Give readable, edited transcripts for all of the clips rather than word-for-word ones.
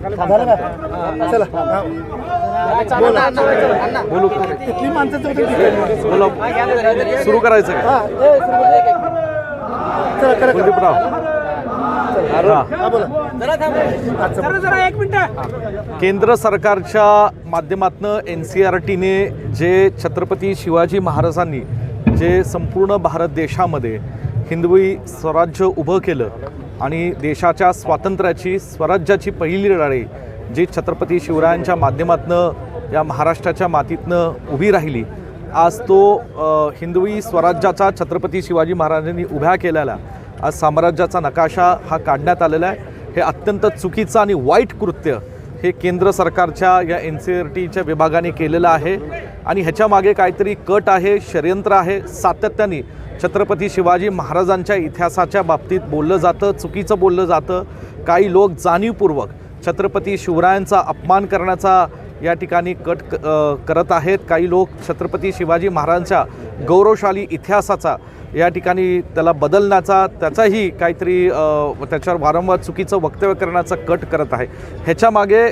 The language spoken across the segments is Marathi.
झालं का? चला बोलू किती माणसं बोला सुरू करायचं का? चला करा कुलदीपराव हा बोला केंद्र सरकारच्या माध्यमातून NCERTने जे छत्रपती शिवाजी महाराजांनी जे संपूर्ण भारत देशामध्ये हिंदवी स्वराज्य उभं केलं आणि देशाच्या स्वातंत्र्याची स्वराज्याची पहिली लढाई जी छत्रपती शिवरायांच्या माध्यमातून या महाराष्ट्राच्या मातीतनं उभी राहिली, आज तो हिंदवी स्वराज्याचा छत्रपती शिवाजी महाराजांनी उभ्या केलेला आज साम्राज्याचा नकाशा हा काढण्यात आलेला आहे. हे अत्यंत चुकीचं आणि वाईट कृत्य हे केंद्र सरकारच्या या NCERTच्या विभागाने केलेलं आहे आणि ह्याच्या मागे काहीतरी कट आहे, षडयंत्र आहे. सातत्याने छत्रपती शिवाजी महाराजांच्या इतिहासाच्या बाबतीत बोललं जातं, चुकीचं बोललं जातं. काही लोक जाणीवपूर्वक छत्रपती शिवरायांचा अपमान करण्याचा या ठिकाणी कट करत आहेत. काही लोक छत्रपती शिवाजी महाराजांच्या गौरवशाली इतिहासाचा या ठिकाणी त्याला बदलण्याचा त्याचाही काहीतरी त्याच्यावर वारंवार चुकीचं वक्तव्य करण्याचा कट करत आहे. ह्याच्या मागे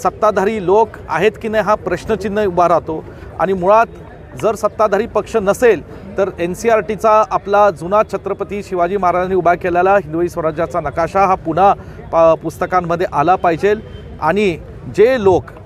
सत्ताधारी लोक आहेत की नाही हा प्रश्नचिन्ह उभा राहतो आणि मुळात जर सत्ताधारी पक्ष नसेल तर NCERTचा आपला जुना छत्रपती शिवाजी महाराजांनी उभा केलेला हिंदवी स्वराज्याचा नकाशा हा पुन्हा पुस्तकांमध्ये आला पाहिजे आणि जे लोक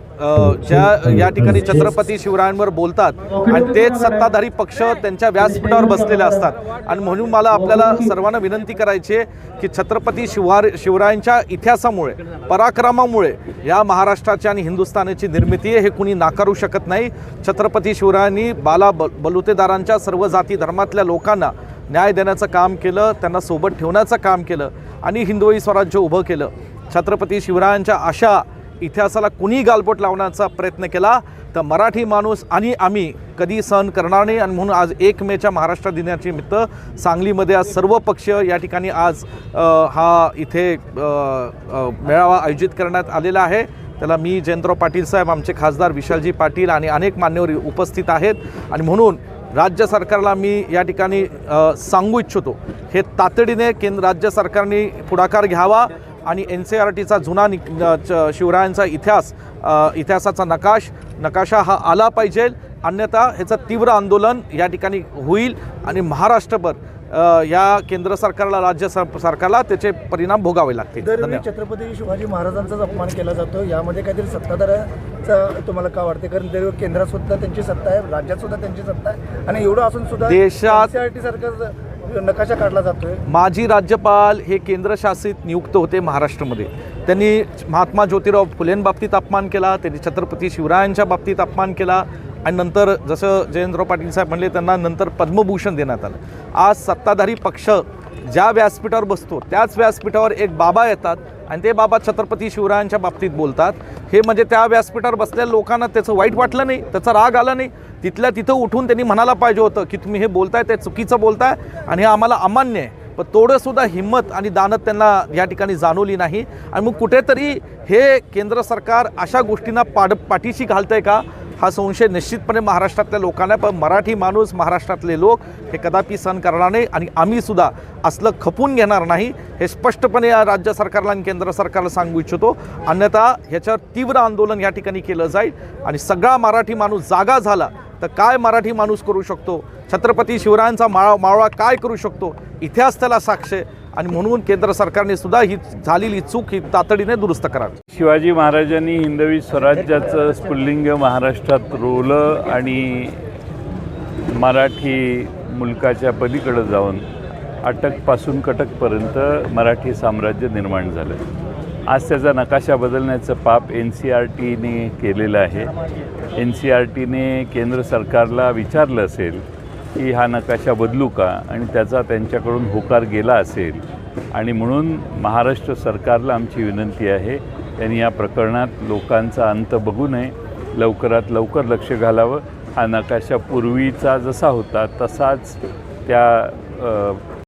ज्या या ठिकाणी छत्रपती शिवरायांवर बोलतात आणि तेच सत्ताधारी पक्ष त्यांच्या व्यासपीठावर बसलेले असतात. आणि म्हणून मला आपल्याला सर्वांना विनंती करायची आहे की छत्रपती शिवरायांच्या इतिहासामुळे पराक्रमामुळे या महाराष्ट्राची आणि हिंदुस्थानाची निर्मिती हे कुणी नाकारू शकत नाही. छत्रपती शिवरायांनी बलुतेदारांच्या सर्व जाती धर्मातल्या लोकांना न्याय देण्याचं काम केलं, त्यांना सोबत ठेवण्याचं काम केलं आणि हिंदवी स्वराज्य उभं केलं. छत्रपती शिवरायांच्या अशा इतिहासाला कुणी गालबोट लावण्याचा प्रयत्न केला तर मराठी माणूस आणि आम्ही कधी सहन करणार नाही. आणि म्हणून आज 1 मेच्या महाराष्ट्र दिनाच्या निमित्त सांगलीमध्ये आज सर्व पक्ष या ठिकाणी आज हा इथे मेळावा आयोजित करण्यात आलेला आहे. त्याला मी जयंतराव पाटील साहेब, आमचे खासदार विशालजी पाटील आणि अनेक मान्यवर उपस्थित आहेत. आणि म्हणून राज्य सरकारला मी या ठिकाणी सांगू इच्छितो हे तातडीने राज्य सरकारने पुढाकार घ्यावा आणि NCERTचा जुना शिवरायांचा इतिहासाचा नकाशा हा आला पाहिजे. अन्यथा ह्याचं तीव्र आंदोलन या ठिकाणी होईल आणि महाराष्ट्रभर या केंद्र सरकारला राज्य सरकारला त्याचे परिणाम भोगावे लागतील. धन्यवाद. छत्रपती शिवाजी महाराजांचाच अपमान केला जातो, यामध्ये काहीतरी सत्ताधाऱ्याचा तुम्हाला काय वाटते? कारण केंद्रात सुद्धा त्यांची सत्ता आहे, राज्यात सुद्धा त्यांची सत्ता आहे आणि एवढं असून सुद्धा देशात NCERT सरकार नकाशा काढला जातोय. माजी राज्यपाल हे केंद्रशासित नियुक्त होते महाराष्ट्रामध्ये. त्यांनी महात्मा ज्योतिराव फुलेंबाबतीत अपमान केला, त्यांनी छत्रपती शिवरायांच्या बाबतीत अपमान केला आणि नंतर जसं जयंतराव पाटील साहेब म्हणले त्यांना नंतर पद्मभूषण देण्यात आलं. आज सत्ताधारी पक्ष ज्या व्यासपीठावर बसतो त्याच व्यासपीठावर एक बाबा येतात आणि ते बाबा छत्रपती शिवरायांच्या बाबतीत बोलतात. हे म्हणजे त्या व्यासपीठावर बसलेल्या लोकांना त्याचं वाईट वाटलं नाही, त्याचा राग आला नाही. तिथल्या तिथं उठून त्यांनी म्हणायला पाहिजे होतं की तुम्ही हे बोलताय ते चुकीचं बोलताय आणि हे आम्हाला अमान्य आहे. पण थोडंसुद्धा हिंमत आणि दानत त्यांना या ठिकाणी जाणवली नाही. आणि मग कुठेतरी हे केंद्र सरकार अशा गोष्टींना पाठीशी घालतंय का हा संशय निश्चितपणे महाराष्ट्रातल्या लोकांना. पण मराठी माणूस, महाराष्ट्रातले लोक हे कदापि सहन करणार नाही आणि आम्हीसुद्धा असलं खपून घेणार नाही हे स्पष्टपणे या राज्य सरकारला आणि केंद्र सरकारला सांगू इच्छितो. अन्यथा ह्याच्यावर तीव्र आंदोलन या ठिकाणी केलं जाईल आणि सगळा मराठी माणूस जागा झाला तर काय मराठी माणूस करू शकतो, छत्रपती शिवरायांचा मावळा काय करू शकतो, इतिहास त्याला साक्ष आहे. आणि म्हणून केंद्र सरकारने सुद्धा ही झालेली चूक ही तातडीने दुरुस्त करावी. शिवाजी महाराजांनी हिंदवी स्वराज्याचं स्फुल्लिंग महाराष्ट्रात रोवलं आणि मराठी मुलकाच्या पलीकडे जाऊन अटकपासून कटकपर्यंत मराठी साम्राज्य निर्माण झालं. आज त्याचा नकाशा बदलण्याचं पाप NCERTने केलेलं आहे. NCERTने केंद्र सरकारला विचारलं असेल की हा नकाशा बदलू का आणि त्याचा त्यांच्याकडून होकार गेला असेल. आणि म्हणून महाराष्ट्र सरकारला आमची विनंती आहे त्यांनी या प्रकरणात लोकांचा अंत बघू नये, लवकरात लवकर लक्ष घालावं. हा नकाशा पूर्वीचा जसा होता तसाच त्या